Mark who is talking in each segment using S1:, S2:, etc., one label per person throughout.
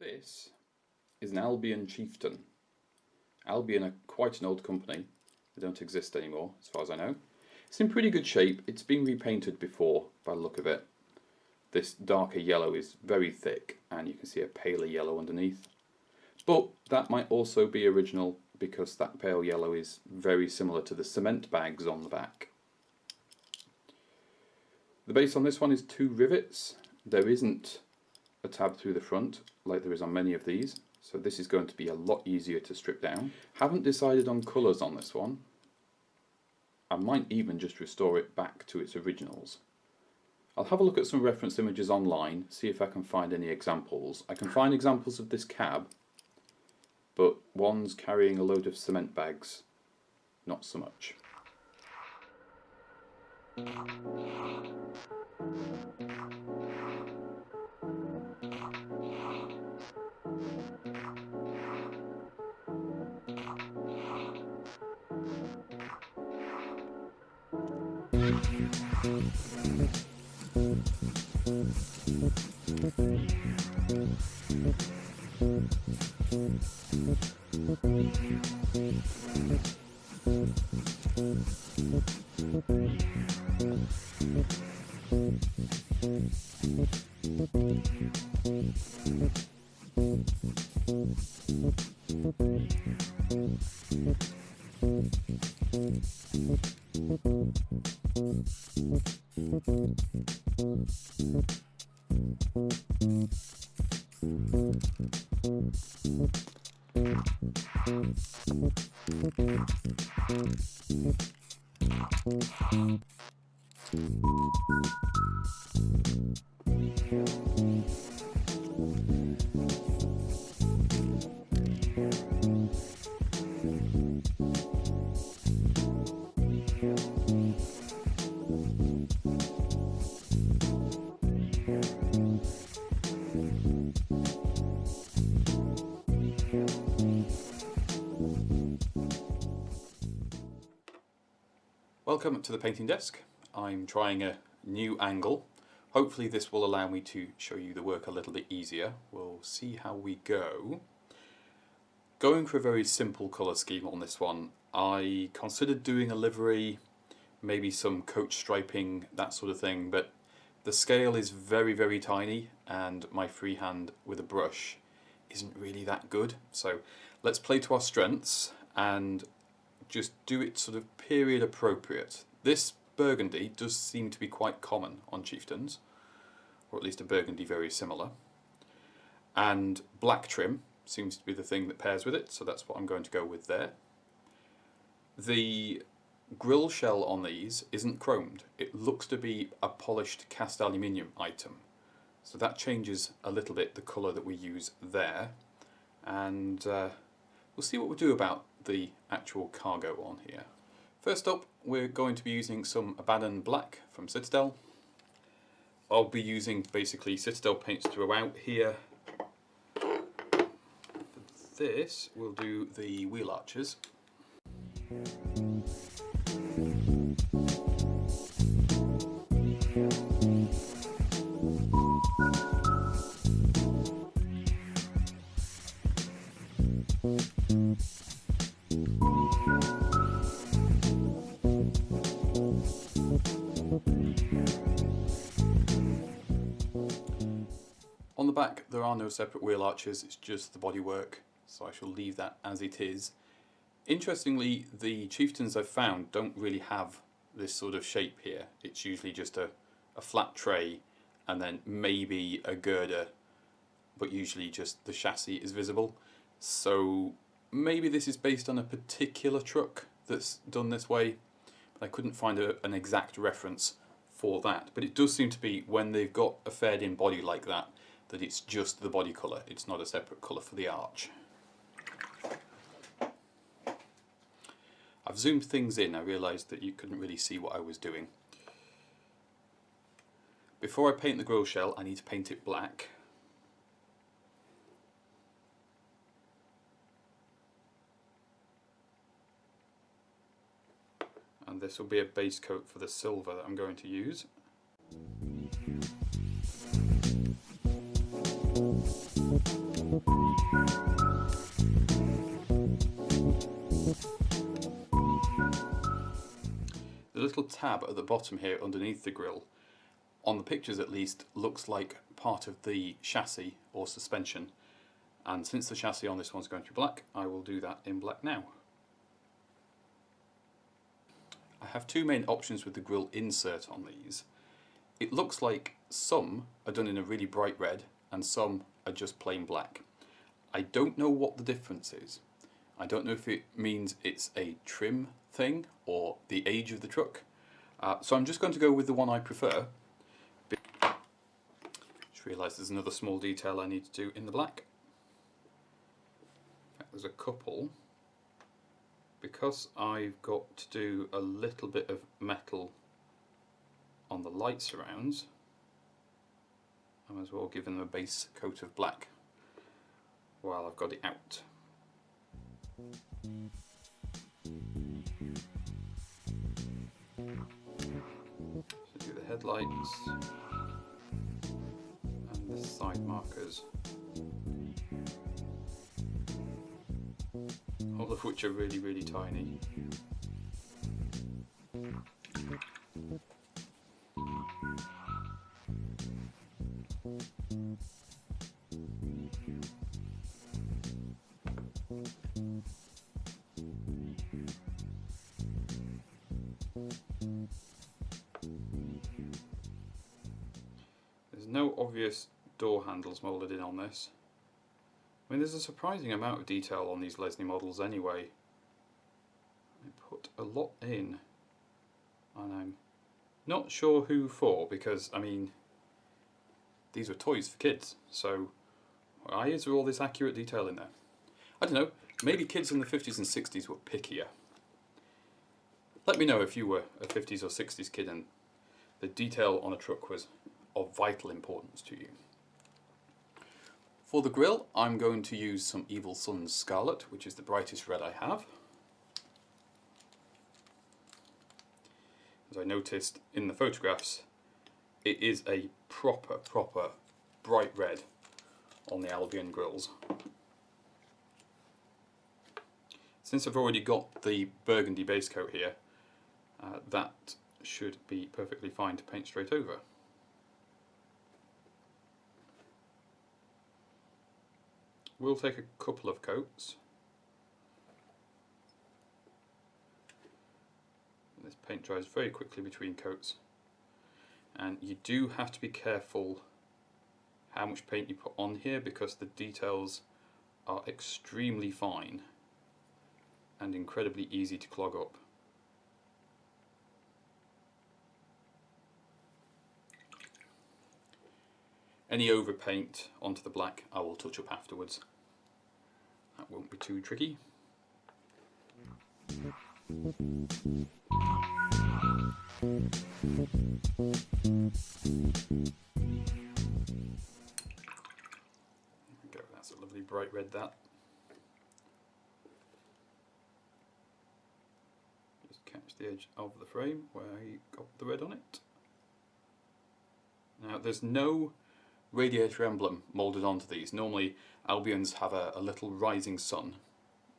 S1: This is an Albion Chieftain. Albion are quite an old company. They don't exist anymore, as far as I know. It's in pretty good shape. It's been repainted before, by the look of it. This darker yellow is very thick, and you can see a paler yellow underneath. But that might also be original, because that pale yellow is very similar to the cement bags on the back. The base on this one is 2 rivets. There isn't a tab through the front, like there is on many of these, so this is going to be a lot easier to strip down. Haven't decided on colours on this one. I might even just restore it back to its originals. I'll have a look at some reference images online, see if I can find any examples. I can find examples of this cab, but ones carrying a load of cement bags, not so much. Welcome to the painting desk. I'm trying a new angle. Hopefully this will allow me to show you the work a little bit easier. We'll see how we go. Going for a very simple colour scheme on this one. I considered doing a livery, maybe some coach striping, that sort of thing, but the scale is very tiny and my freehand with a brush isn't really that good. So let's play to our strengths and just do it sort of period appropriate. This burgundy does seem to be quite common on chieftains, or at least a burgundy very similar. And black trim seems to be the thing that pairs with it, so that's what I'm going to go with there. The grill shell on these isn't chromed. It looks to be a polished cast aluminium item. So that changes a little bit the colour that we use there. And we'll see what we do about the actual cargo on here. First up, we're going to be using some Abaddon black from Citadel. I'll be using basically Citadel paints throughout here. For this, we'll do the wheel arches. On the back there are no separate wheel arches, it's just the bodywork, so I shall leave that as it is. Interestingly, the chieftains I've found don't really have this sort of shape here. It's usually just a flat tray and then maybe a girder, but usually just the chassis is visible. So maybe this is based on a particular truck that's done this way, but I couldn't find an exact reference for that. But it does seem to be, when they've got a faired in body like that, that it's just the body colour, it's not a separate colour for the arch. I've zoomed things in, I realised that you couldn't really see what I was doing. Before I paint the grill shell, I need to paint it black. And this will be a base coat for the silver that I'm going to use. The little tab at the bottom here underneath the grille, on the pictures at least, looks like part of the chassis or suspension. And since the chassis on this one's going to be black, I will do that in black now. I have two main options with the grille insert on these. It looks like some are done in a really bright red and some are just plain black. I don't know what the difference is. I don't know if it means it's a trim thing or the age of the truck. So I'm just going to go with the one I prefer. Just realised there's another small detail I need to do in the black. In fact, there's a couple. Because I've got to do a little bit of metal on the light surrounds, I might as well give them a base coat of black while I've got it out. So do the headlights and the side markers, all of which are really, really tiny. There's no obvious door handles moulded in on this. I mean, there's a surprising amount of detail on these Lesney models anyway. I put a lot in, and I'm not sure who for, because, I mean, these were toys for kids, so why is there all this accurate detail in there? I don't know, maybe kids in the 50s and 60s were pickier. Let me know if you were a 50s or 60s kid and the detail on a truck was of vital importance to you. For the grille, I'm going to use some Evil Sunz Scarlet, which is the brightest red I have. As I noticed in the photographs, it is a proper bright red on the Albion grills. Since I've already got the burgundy base coat here, that should be perfectly fine to paint straight over. We'll take a couple of coats. This paint dries very quickly between coats, and you do have to be careful how much paint you put on here because the details are extremely fine and incredibly easy to clog up. Any overpaint onto the black I will touch up afterwards. That won't be too tricky. There we go, that's a lovely bright red, that. Just catch the edge of the frame where I got the red on it. Now there's no radiator emblem moulded onto these. Normally Albions have a little rising sun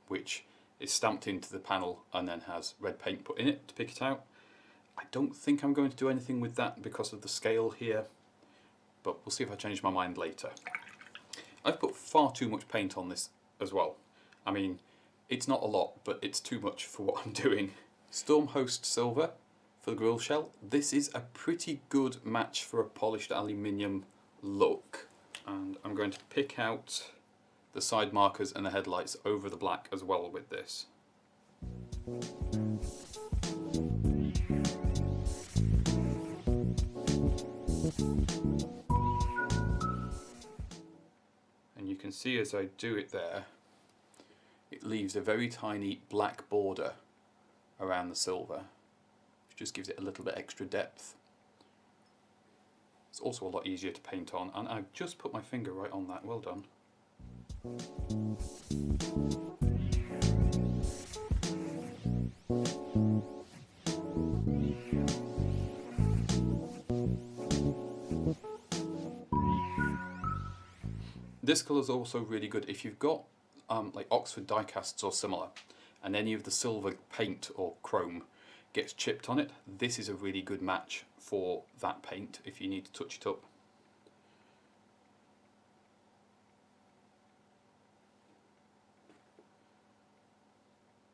S1: which is stamped into the panel and then has red paint put in it to pick it out. I don't think I'm going to do anything with that because of the scale here, but we'll see if I change my mind later. I've put far too much paint on this as well. I mean, it's not a lot, but it's too much for what I'm doing. Stormhost silver for the grille shell. This is a pretty good match for a polished aluminium look, and I'm going to pick out the side markers and the headlights over the black as well with this. And you can see as I do it there, it leaves a very tiny black border around the silver, which just gives it a little bit extra depth. It's also a lot easier to paint on, and I've just put my finger right on that. Well done. This colour is also really good if you've got like Oxford diecasts or similar, and any of the silver paint or chrome gets chipped on it. This is a really good match for that paint if you need to touch it up.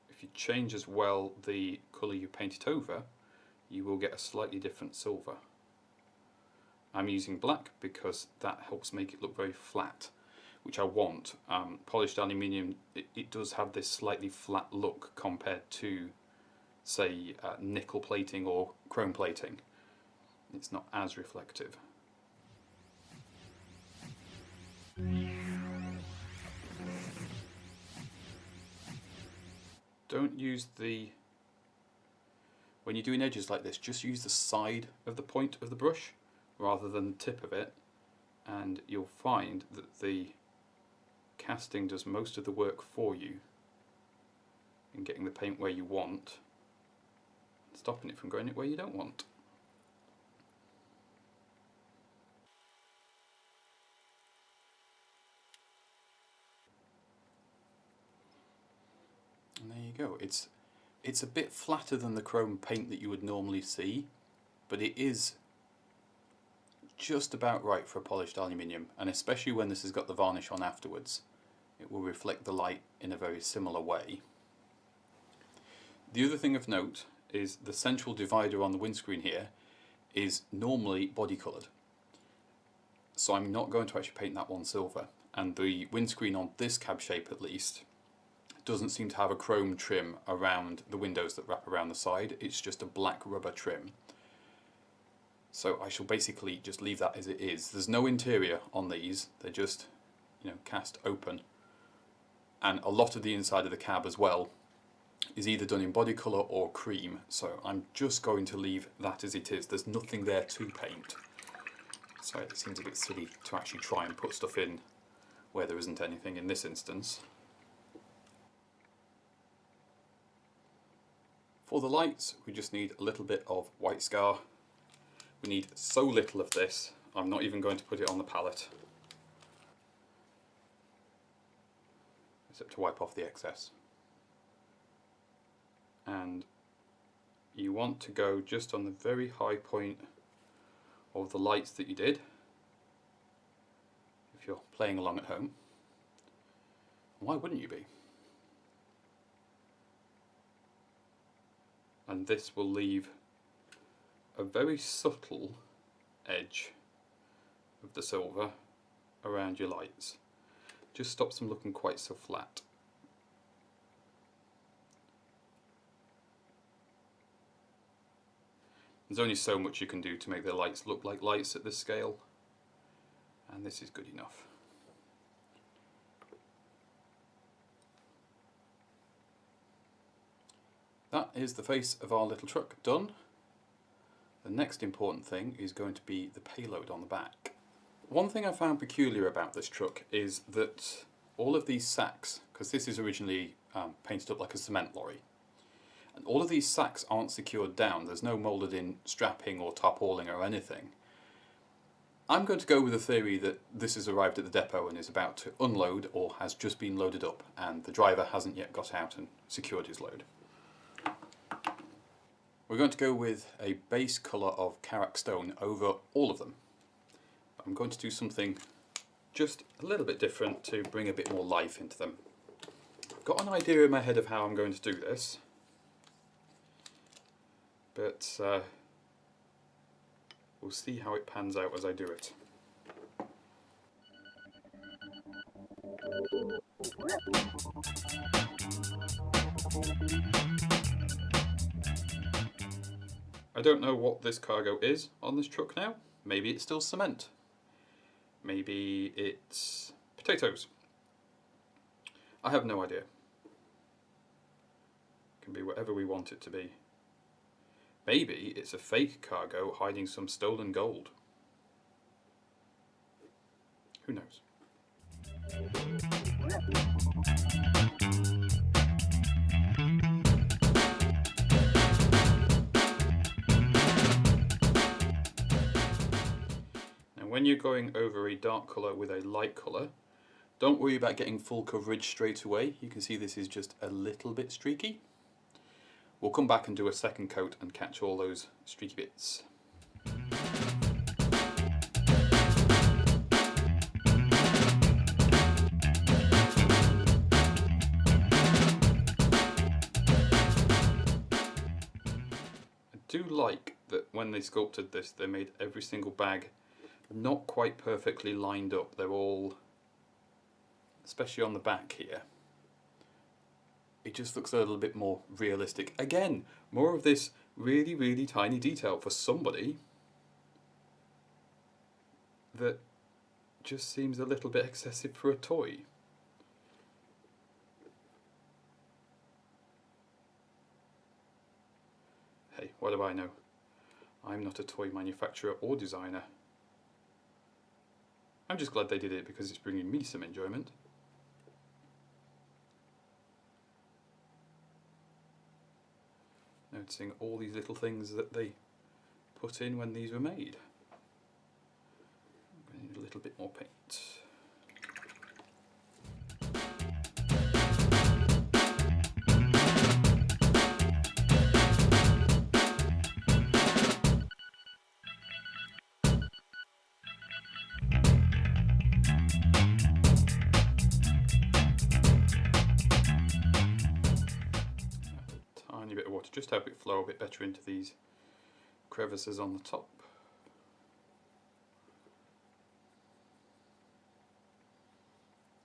S1: If you change as well the colour you paint it over, you will get a slightly different silver. I'm using black because that helps make it look very flat, which I want. Polished aluminium, it does have this slightly flat look compared to, say, nickel plating or chrome plating. It's not as reflective. Don't use when you're doing edges like this, just use the side of the point of the brush rather than the tip of it, and you'll find that the casting does most of the work for you in getting the paint where you want, stopping it from going where you don't want. And there you go. It's a bit flatter than the chrome paint that you would normally see, but it is just about right for a polished aluminium, and especially when this has got the varnish on afterwards, it will reflect the light in a very similar way. The other thing of note is the central divider on the windscreen here is normally body coloured, so I'm not going to actually paint that one silver, and the windscreen on this cab shape at least doesn't seem to have a chrome trim around the windows that wrap around the side. It's just a black rubber trim. So I shall basically just leave that as it is. There's no interior on these, they're just, you know, cast open. And a lot of the inside of the cab as well is either done in body colour or cream, so I'm just going to leave that as it is. There's nothing there to paint. So it seems a bit silly to actually try and put stuff in where there isn't anything in this instance. For the lights, we just need a little bit of white scar. We need so little of this, I'm not even going to put it on the palette, except to wipe off the excess. And you want to go just on the very high point of the lights that you did, if you're playing along at home. Why wouldn't you be? And this will leave a very subtle edge of the silver around your lights. Just stops them looking quite so flat. There's only so much you can do to make the lights look like lights at this scale, and this is good enough. That is the face of our little truck done. The next important thing is going to be the payload on the back. One thing I found peculiar about this truck is that all of these sacks, because this is originally painted up like a cement lorry, and all of these sacks aren't secured down. There's no moulded in strapping or tarpauling or anything. I'm going to go with the theory that this has arrived at the depot and is about to unload or has just been loaded up and the driver hasn't yet got out and secured his load. We're going to go with a base colour of Karak stone over all of them. I'm going to do something just a little bit different to bring a bit more life into them. I've got an idea in my head of how I'm going to do this, but we'll see how it pans out as I do it. I don't know what this cargo is on this truck now. Maybe it's still cement. Maybe it's potatoes. I have no idea. It can be whatever we want it to be. Maybe it's a fake cargo hiding some stolen gold. Who knows? Now when you're going over a dark colour with a light colour, Don't worry about getting full coverage straight away. You can see this is just a little bit streaky. We'll come back and do a second coat and catch all those streaky bits. I do like that when they sculpted this, they made every single bag not quite perfectly lined up. They're all, especially on the back here, it just looks a little bit more realistic. Again, more of this really, really tiny detail for somebody that just seems a little bit excessive for a toy. Hey, what do I know? I'm not a toy manufacturer or designer. I'm just glad they did it because it's bringing me some enjoyment. Noticing all these little things that they put in when these were made. I'm going to need a little bit more paint. Tiny bit of water, just help it flow a bit better into these crevices on the top.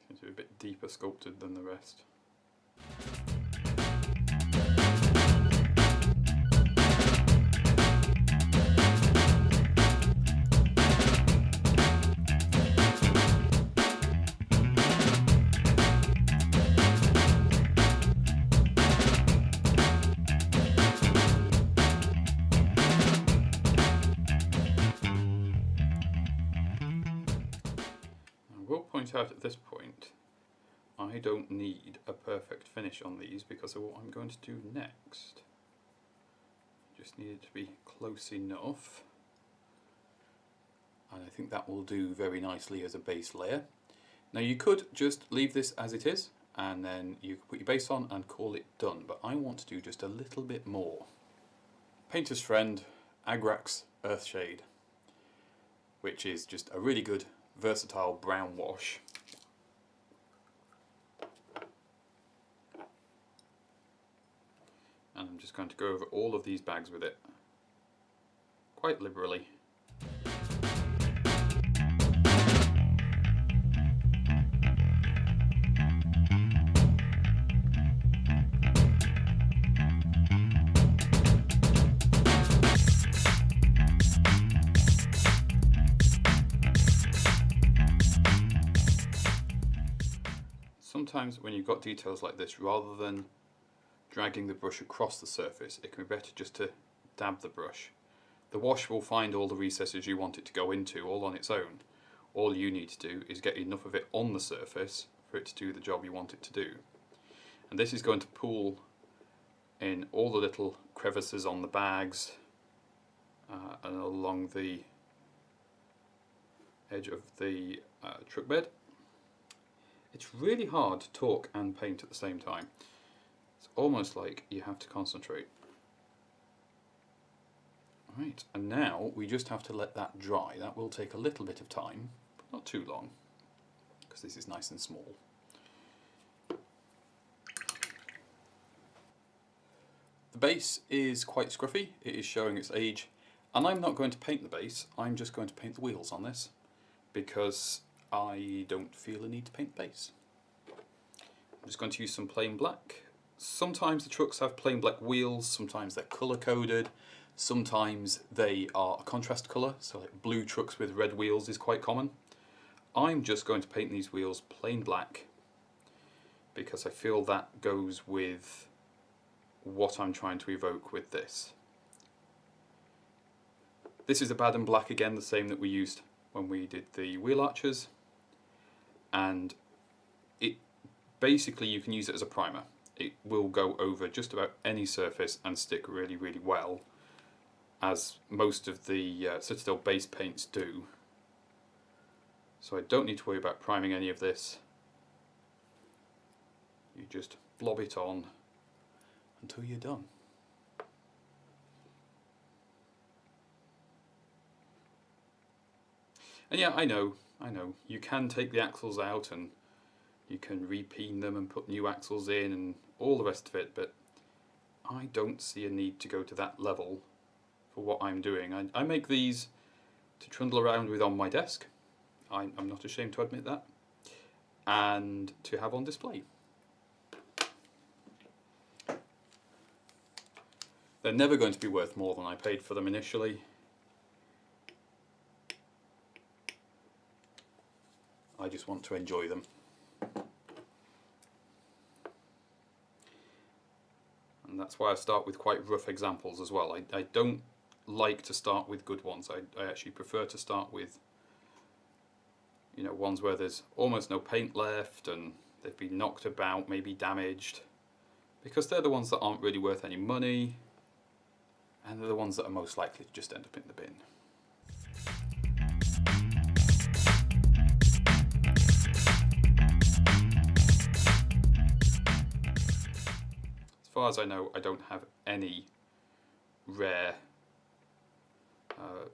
S1: Seems to be a bit deeper sculpted than the rest. Point out at this point, I don't need a perfect finish on these because of what I'm going to do next. Just need it to be close enough, and I think that will do very nicely as a base layer. Now you could just leave this as it is and then you could put your base on and call it done, but I want to do just a little bit more. Painter's Friend Agrax Earthshade, which is just a really good versatile brown wash. And I'm just going to go over all of these bags with it quite liberally. Sometimes when you've got details like this, rather than dragging the brush across the surface, it can be better just to dab the brush. The wash will find all the recesses you want it to go into all on its own. All you need to do is get enough of it on the surface for it to do the job you want it to do. And this is going to pool in all the little crevices on the bags and along the edge of the truck bed. It's really hard to talk and paint at the same time. It's almost like you have to concentrate. Right, and now we just have to let that dry. That will take a little bit of time, but not too long, because this is nice and small. The base is quite scruffy, it is showing its age, and I'm not going to paint the base, I'm just going to paint the wheels on this, because I don't feel a need to paint the base. I'm just going to use some plain black. Sometimes the trucks have plain black wheels, sometimes they're colour coded, sometimes they are a contrast colour, so like blue trucks with red wheels is quite common. I'm just going to paint these wheels plain black because I feel that goes with what I'm trying to evoke with this. This is Abaddon black again, the same that we used when we did the wheel archers, and it basically you can use it as a primer. It will go over just about any surface and stick really, really well, as most of the Citadel base paints do. So I don't need to worry about priming any of this. You just blob it on until you're done. And yeah, I know, you can take the axles out and you can repeen them and put new axles in and all the rest of it, but I don't see a need to go to that level for what I'm doing. I make these to trundle around with on my desk. I'm not ashamed to admit that. And to have on display. They're never going to be worth more than I paid for them initially. I just want to enjoy them. And that's why I start with quite rough examples as well. I don't like to start with good ones. I actually prefer to start with, you know, ones where there's almost no paint left and they've been knocked about, maybe damaged, because they're the ones that aren't really worth any money, and they're the ones that are most likely to just end up in the bin. As far as I know, I don't have any rare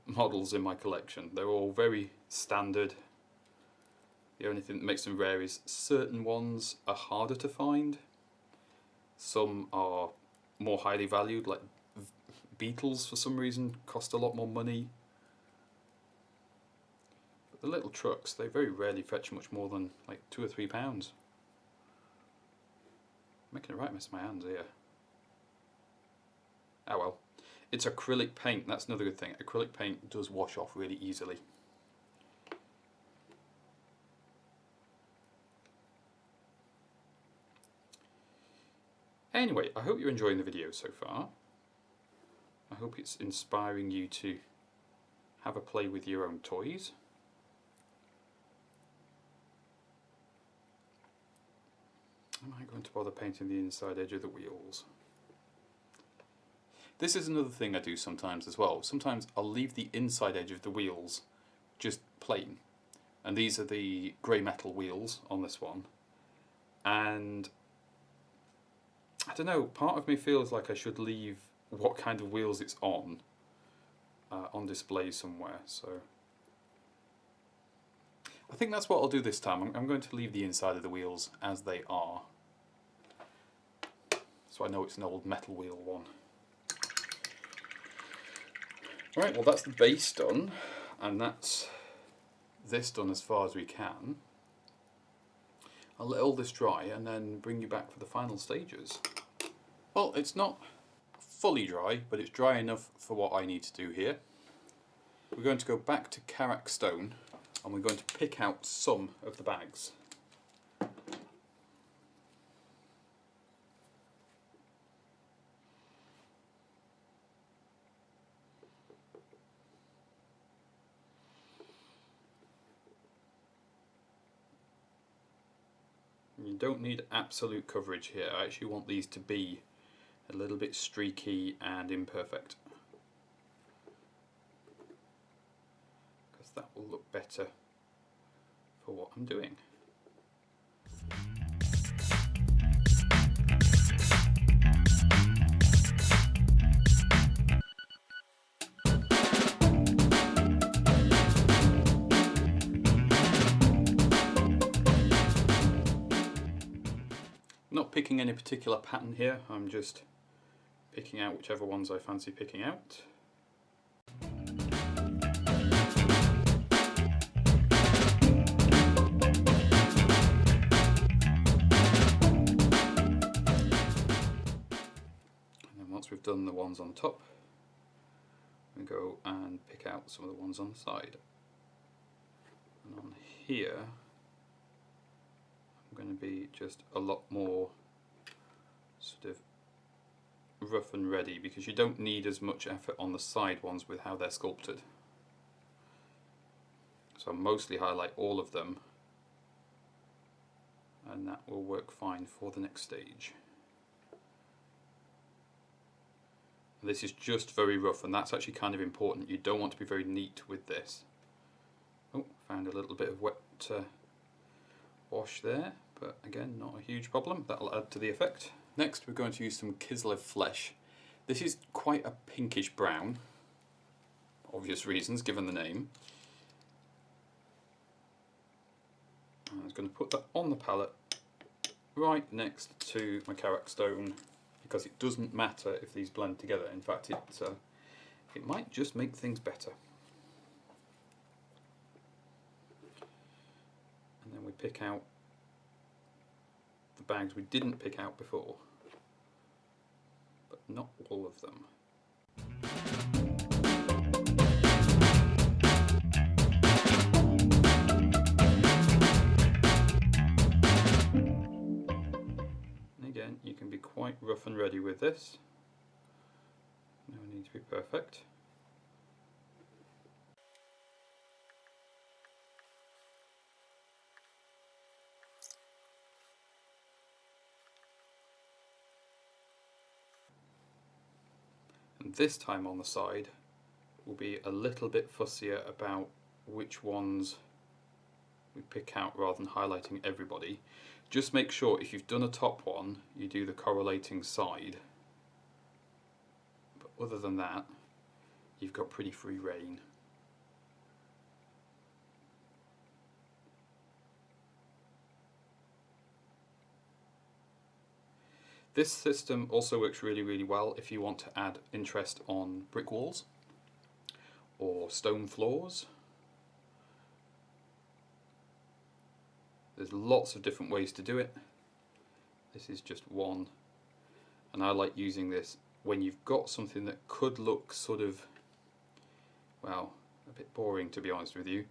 S1: models in my collection. They're all very standard. The only thing that makes them rare is certain ones are harder to find. Some are more highly valued, like beetles for some reason cost a lot more money. But the little trucks, they very rarely fetch much more than like £2 or £3. I'm making a right mess of my hands here. Oh well. It's acrylic paint, that's another good thing. Acrylic paint does wash off really easily. Anyway, I hope you're enjoying the video so far. I hope it's inspiring you to have a play with your own toys. Am I going to bother painting the inside edge of the wheels? This is another thing I do sometimes as well. Sometimes I'll leave the inside edge of the wheels just plain. And these are the grey metal wheels on this one. And I don't know, part of me feels like I should leave what kind of wheels it's on display somewhere. So I think that's what I'll do this time. I'm going to leave the inside of the wheels as they are. So I know it's an old metal wheel one. Right, well that's the base done, and that's this done as far as we can. I'll let all this dry and then bring you back for the final stages. Well, it's not fully dry, but it's dry enough for what I need to do here. We're going to go back to Karak stone and we're going to pick out some of the bags. You don't need absolute coverage here. I actually want these to be a little bit streaky and imperfect, because that will look better for what I'm doing. Not picking any particular pattern here, I'm just picking out whichever ones I fancy picking out. And then once we've done the ones on top, we go and pick out some of the ones on the side. And on here, going to be just a lot more sort of rough and ready, because you don't need as much effort on the side ones with how they're sculpted. So I'll mostly highlight all of them, and that will work fine for the next stage. And this is just very rough, and that's actually kind of important. You don't want to be very neat with this. Oh, found a little bit of wet wash there. but again, not a huge problem. That'll add to the effect. Next, we're going to use some Kislev flesh. This is quite a pinkish brown, obvious reasons given the name. I was going to put that on the palette right next to my Karak stone, because it doesn't matter if these blend together. In fact, it might just make things better. And then we pick out the bags we didn't pick out before, but not all of them. Again, you can be quite rough and ready with this. No need to be perfect. And this time on the side, we'll be a little bit fussier about which ones we pick out rather than highlighting everybody. Just make sure if you've done a top one, you do the correlating side. But other than that, you've got pretty free reign. This system also works really, really well if you want to add interest on brick walls or stone floors. There's lots of different ways to do it. This is just one, and I like using this when you've got something that could look sort of, well, a bit boring, to be honest with you.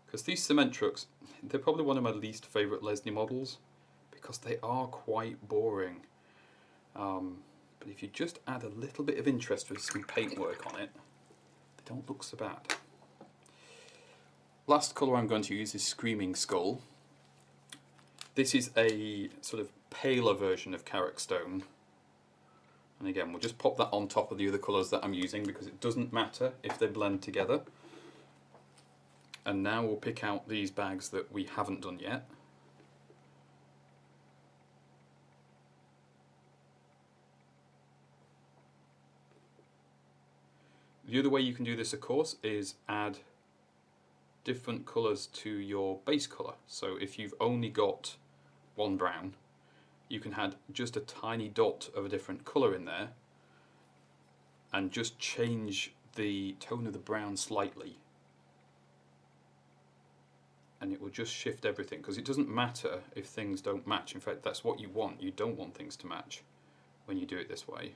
S1: Because these cement trucks, they're probably one of my least favourite Lesney models, because they are quite boring. But if you just add a little bit of interest with some paintwork on it, they don't look so bad. Last colour I'm going to use is Screaming Skull. This is a sort of paler version of Karak stone. And again, we'll just pop that on top of the other colours that I'm using, because it doesn't matter if they blend together. And now we'll pick out these bags that we haven't done yet. The other way you can do this, of course, is add different colours to your base colour. So if you've only got one brown, you can add just a tiny dot of a different colour in there and just change the tone of the brown slightly, and it will just shift everything, because it doesn't matter if things don't match. In fact, that's what you want. You don't want things to match when you do it this way.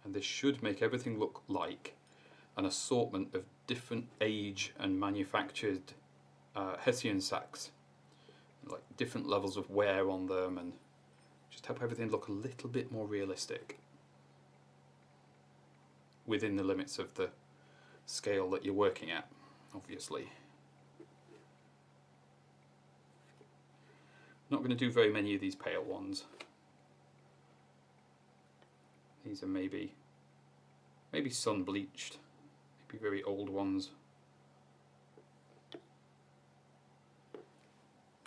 S1: And this should make everything look like an assortment of different age and manufactured Hessian sacks, like different levels of wear on them, and just help everything look a little bit more realistic within the limits of the scale that you're working at, obviously. Not going to do very many of these pale ones. These are maybe sun bleached, maybe very old ones,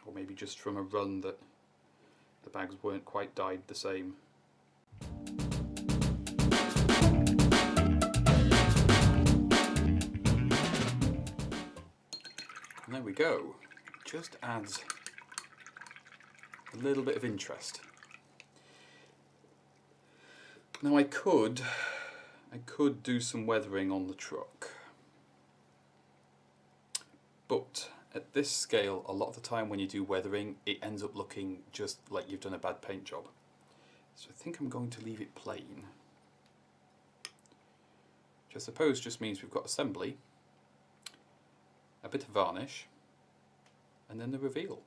S1: or maybe just from a run that the bags weren't quite dyed the same. And there we go. Just adds a little bit of interest. Now I could do some weathering on the truck, but at this scale, a lot of the time when you do weathering, it ends up looking just like you've done a bad paint job. So I think I'm going to leave it plain, which I suppose just means we've got assembly, a bit of varnish, and then the reveal.